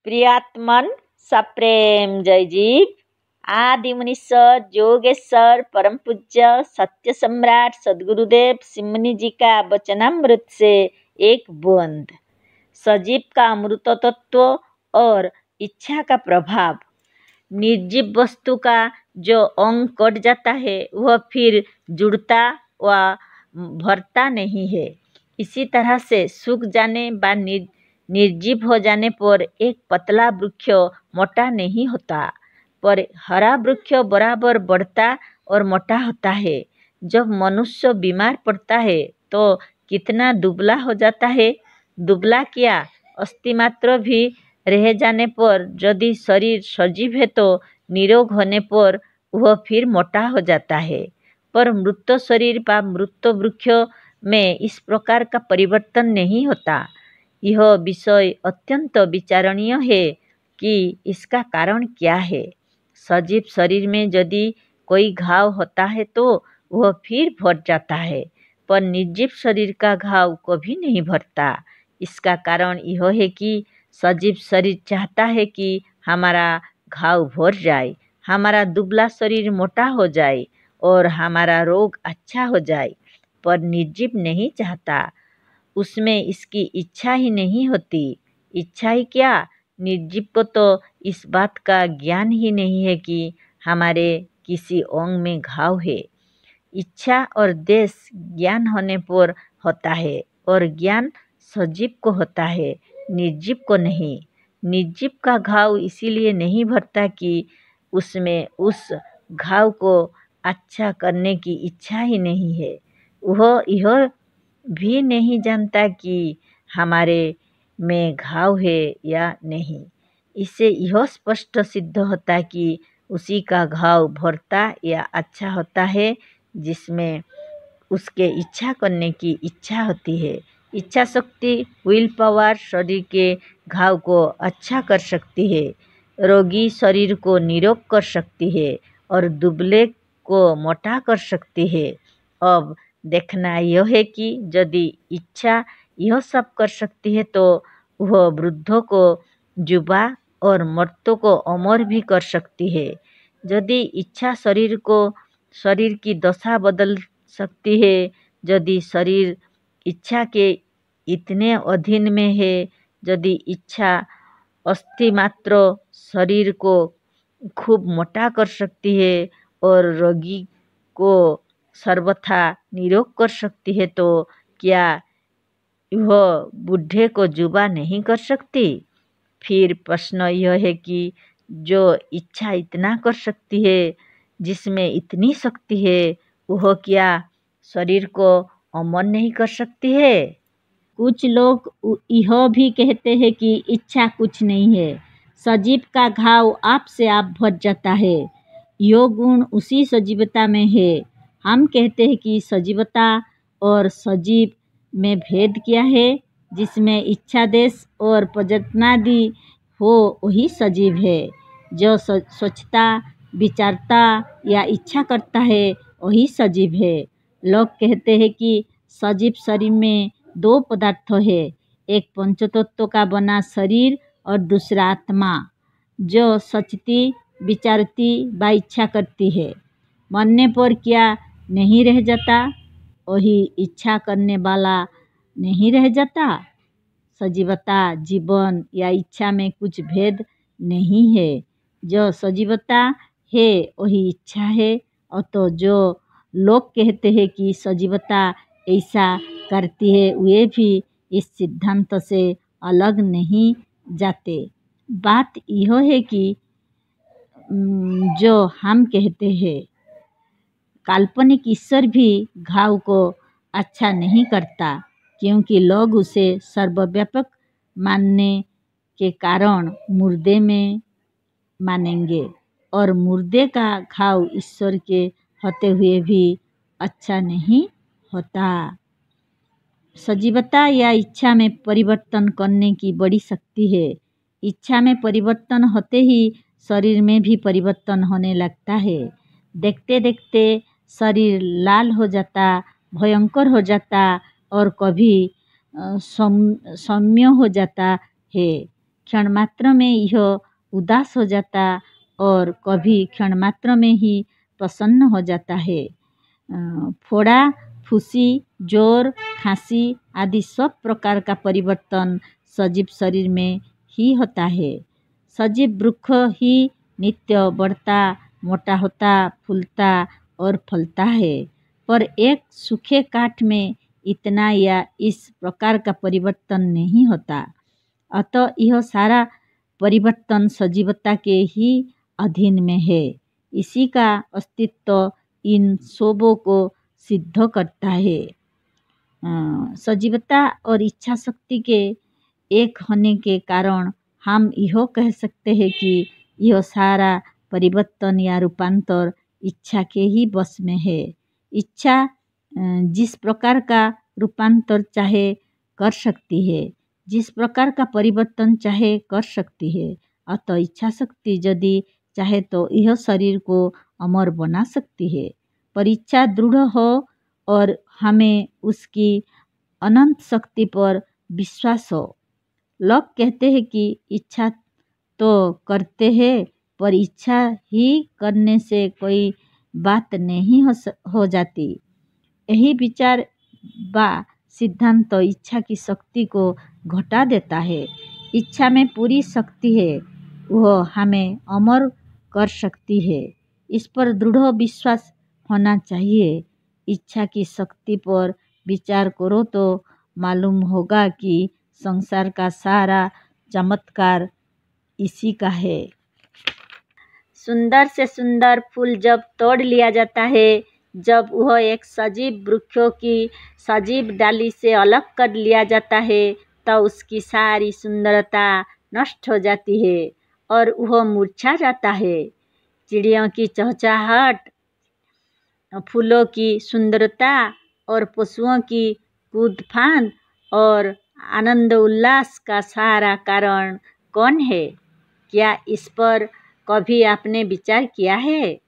प्रियात्मन सप्रेम जय जीव। आदि मुनीश्वर योगेश्वर परम पूज्य सत्य सम्राट सद्गुरुदेव सिमनी जी का वचनामृत से एक बूंद। सजीव का अमृत तत्व और इच्छा का प्रभाव। निर्जीव वस्तु का जो अंग कट जाता है वह फिर जुड़ता व भरता नहीं है। इसी तरह से सूख जाने व निर्जीव हो जाने पर एक पतला वृक्ष मोटा नहीं होता, पर हरा वृक्ष बराबर बढ़ता और मोटा होता है। जब मनुष्य बीमार पड़ता है तो कितना दुबला हो जाता है। दुबला क्या, अस्थि मात्र भी रह जाने पर यदि शरीर सजीव है तो निरोग होने पर वह फिर मोटा हो जाता है। पर मृत शरीर व मृत वृक्ष में इस प्रकार का परिवर्तन नहीं होता। यह विषय अत्यंत विचारणीय है कि इसका कारण क्या है। सजीव शरीर में यदि कोई घाव होता है तो वह फिर भर जाता है, पर निर्जीव शरीर का घाव कभी नहीं भरता। इसका कारण यह है कि सजीव शरीर चाहता है कि हमारा घाव भर जाए, हमारा दुबला शरीर मोटा हो जाए और हमारा रोग अच्छा हो जाए, पर निर्जीव नहीं चाहता। उसमें इसकी इच्छा ही नहीं होती। इच्छा ही क्या, निर्जीव को तो इस बात का ज्ञान ही नहीं है कि हमारे किसी अंग में घाव है। इच्छा और देश ज्ञान होने पर होता है और ज्ञान सजीव को होता है, निर्जीव को नहीं। निर्जीव का घाव इसीलिए नहीं भरता कि उसमें उस घाव को अच्छा करने की इच्छा ही नहीं है। वह यह भी नहीं जानता कि हमारे में घाव है या नहीं। इससे यह स्पष्ट सिद्ध होता कि उसी का घाव भरता या अच्छा होता है जिसमें उसके इच्छा करने की इच्छा होती है। इच्छा शक्ति, विल पावर शरीर के घाव को अच्छा कर सकती है, रोगी शरीर को निरोग कर सकती है और दुबले को मोटा कर सकती है। अब देखना यह है कि यदि इच्छा यह सब कर सकती है तो वह वृद्धों को युवा और मर्तों को अमर भी कर सकती है। यदि इच्छा शरीर की दशा बदल सकती है, यदि शरीर इच्छा के इतने अधीन में है, यदि इच्छा अस्थि मात्र शरीर को खूब मोटा कर सकती है और रोगी को सर्वथा निरोग कर सकती है, तो क्या वह बूढ़े को युवा नहीं कर सकती? फिर प्रश्न यह है कि जो इच्छा इतना कर सकती है, जिसमें इतनी शक्ति है, वह क्या शरीर को अमर नहीं कर सकती है? कुछ लोग यह भी कहते हैं कि इच्छा कुछ नहीं है, सजीव का घाव आप से आप भर जाता है, यो गुण उसी सजीवता में है। हम कहते हैं कि सजीवता और सजीव में भेद क्या है? जिसमें इच्छा देश और प्रयत्नादि हो वही सजीव है। जो सोचता, विचारता या इच्छा करता है वही सजीव है। लोग कहते हैं कि सजीव शरीर में दो पदार्थ है, एक पंचतत्व का बना शरीर और दूसरा आत्मा, जो सोचती, विचारती व इच्छा करती है। मरने पर क्या नहीं रह जाता? वही इच्छा करने वाला नहीं रह जाता। सजीवता, जीवन या इच्छा में कुछ भेद नहीं है। जो सजीवता है वही इच्छा है। और तो जो लोग कहते हैं कि सजीवता ऐसा करती है, वे भी इस सिद्धांत से अलग नहीं जाते। बात यह है कि जो हम कहते हैं काल्पनिक ईश्वर भी घाव को अच्छा नहीं करता, क्योंकि लोग उसे सर्वव्यापक मानने के कारण मुर्दे में मानेंगे, और मुर्दे का घाव ईश्वर के होते हुए भी अच्छा नहीं होता। सजीवता या इच्छा में परिवर्तन करने की बड़ी शक्ति है। इच्छा में परिवर्तन होते ही शरीर में भी परिवर्तन होने लगता है। देखते देखते शरीर लाल हो जाता, भयंकर हो जाता और कभी सौम्य हो जाता है। क्षण मात्र में यह उदास हो जाता और कभी क्षण मात्र में ही प्रसन्न हो जाता है। फोड़ा, फुंसी, जोर, खांसी आदि सब प्रकार का परिवर्तन सजीव शरीर में ही होता है। सजीव वृक्ष ही नित्य बढ़ता, मोटा होता, फूलता और फलता है, पर एक सूखे काठ में इतना या इस प्रकार का परिवर्तन नहीं होता। अतः यह सारा परिवर्तन सजीवता के ही अधीन में है। इसी का अस्तित्व इन सबों को सिद्ध करता है। सजीवता और इच्छा शक्ति के एक होने के कारण हम यह कह सकते हैं कि यह सारा परिवर्तन या रूपांतर इच्छा के ही बस में है। इच्छा जिस प्रकार का रूपांतर चाहे कर सकती है, जिस प्रकार का परिवर्तन चाहे कर सकती है। अतः इच्छा शक्ति यदि चाहे तो यह शरीर को अमर बना सकती है, पर इच्छा दृढ़ हो और हमें उसकी अनंत शक्ति पर विश्वास हो। लोग कहते हैं कि इच्छा तो करते हैं, पर इच्छा ही करने से कोई बात नहीं हो जाती। यही विचार बा सिद्धांत तो इच्छा की शक्ति को घटा देता है। इच्छा में पूरी शक्ति है, वह हमें अमर कर सकती है। इस पर दृढ़ विश्वास होना चाहिए। इच्छा की शक्ति पर विचार करो तो मालूम होगा कि संसार का सारा चमत्कार इसी का है। सुंदर से सुंदर फूल जब तोड़ लिया जाता है, जब वह एक सजीव वृक्षों की सजीव डाली से अलग कर लिया जाता है, तो उसकी सारी सुंदरता नष्ट हो जाती है और वह मुरझा जाता है। चिड़ियों की चहचहाहट, फूलों की सुंदरता और पशुओं की कूदफान और आनंद उल्लास का सारा कारण कौन है? क्या इस पर कभी आपने विचार किया है?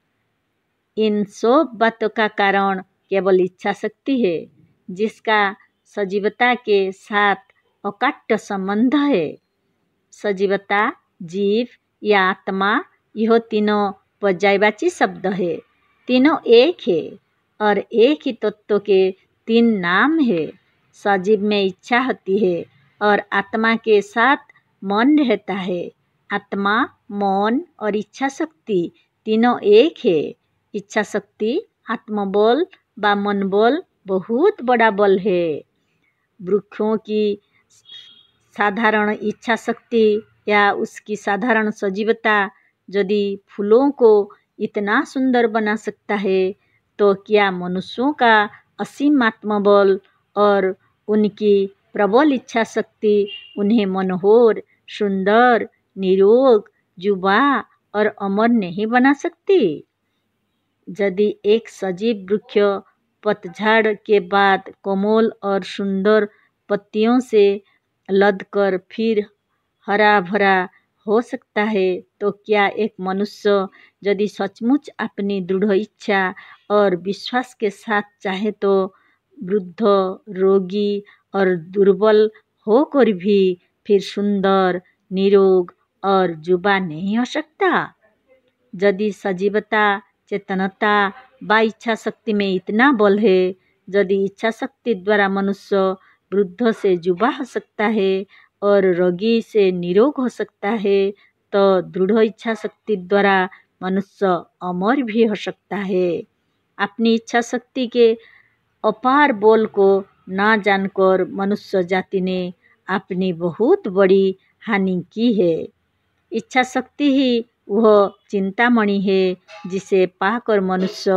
इन सब बातों का कारण केवल इच्छा शक्ति है, जिसका सजीवता के साथ अकाट्य संबंध है। सजीवता, जीव या आत्मा, यह तीनों पर्यायवाची शब्द है। तीनों एक है और एक ही तत्व के तीन नाम है। सजीव में इच्छा होती है और आत्मा के साथ मन रहता है। आत्मा, मन और इच्छा शक्ति तीनों एक है। इच्छा शक्ति, आत्मबल व मनबल बहुत बड़ा बल है। वृक्षों की साधारण इच्छा शक्ति या उसकी साधारण सजीवता यदि फूलों को इतना सुंदर बना सकता है, तो क्या मनुष्यों का असीम आत्मबल और उनकी प्रबल इच्छा शक्ति उन्हें मनोहर, सुंदर, निरोग, युवा और अमर नहीं बना सकती? यदि एक सजीव वृक्ष पतझड़ के बाद कोमल और सुंदर पत्तियों से लदकर फिर हरा भरा हो सकता है, तो क्या एक मनुष्य यदि सचमुच अपनी दृढ़ इच्छा और विश्वास के साथ चाहे तो वृद्ध, रोगी और दुर्बल होकर भी फिर सुंदर, निरोग और युवा नहीं हो सकता? यदि सजीवता, चेतनता व इच्छा शक्ति में इतना बल है, यदि इच्छा शक्ति द्वारा मनुष्य वृद्ध से युवा हो सकता है और रोगी से निरोग हो सकता है, तो दृढ़ इच्छा शक्ति द्वारा मनुष्य अमर भी हो सकता है। अपनी इच्छा शक्ति के अपार बल को ना जानकर मनुष्य जाति ने अपनी बहुत बड़ी हानि की है। इच्छा शक्ति ही वह चिंतामणि है जिसे पाकर मनुष्य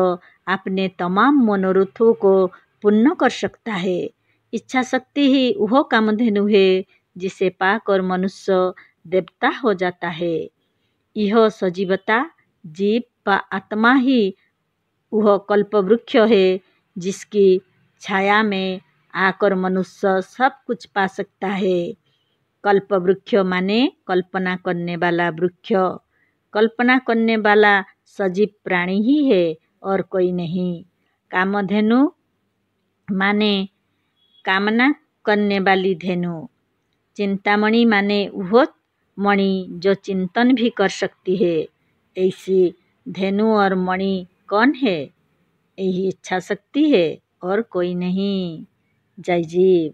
अपने तमाम मनोरथों को पूर्ण कर सकता है। इच्छा शक्ति ही वह कामधेनु है जिसे पाकर मनुष्य देवता हो जाता है। यह सजीवता, जीव व आत्मा ही वह कल्पवृक्ष है जिसकी छाया में आकर मनुष्य सब कुछ पा सकता है। कल्पवृक्ष माने कल्पना करने वाला वृक्ष। कल्पना करने वाला सजीव प्राणी ही है और कोई नहीं। कामधेनु माने कामना करने वाली धेनु। चिंतामणि माने वह मणि जो चिंतन भी कर सकती है। ऐसी धेनु और मणि कौन है? यही इच्छा शक्ति है और कोई नहीं। जय जीव।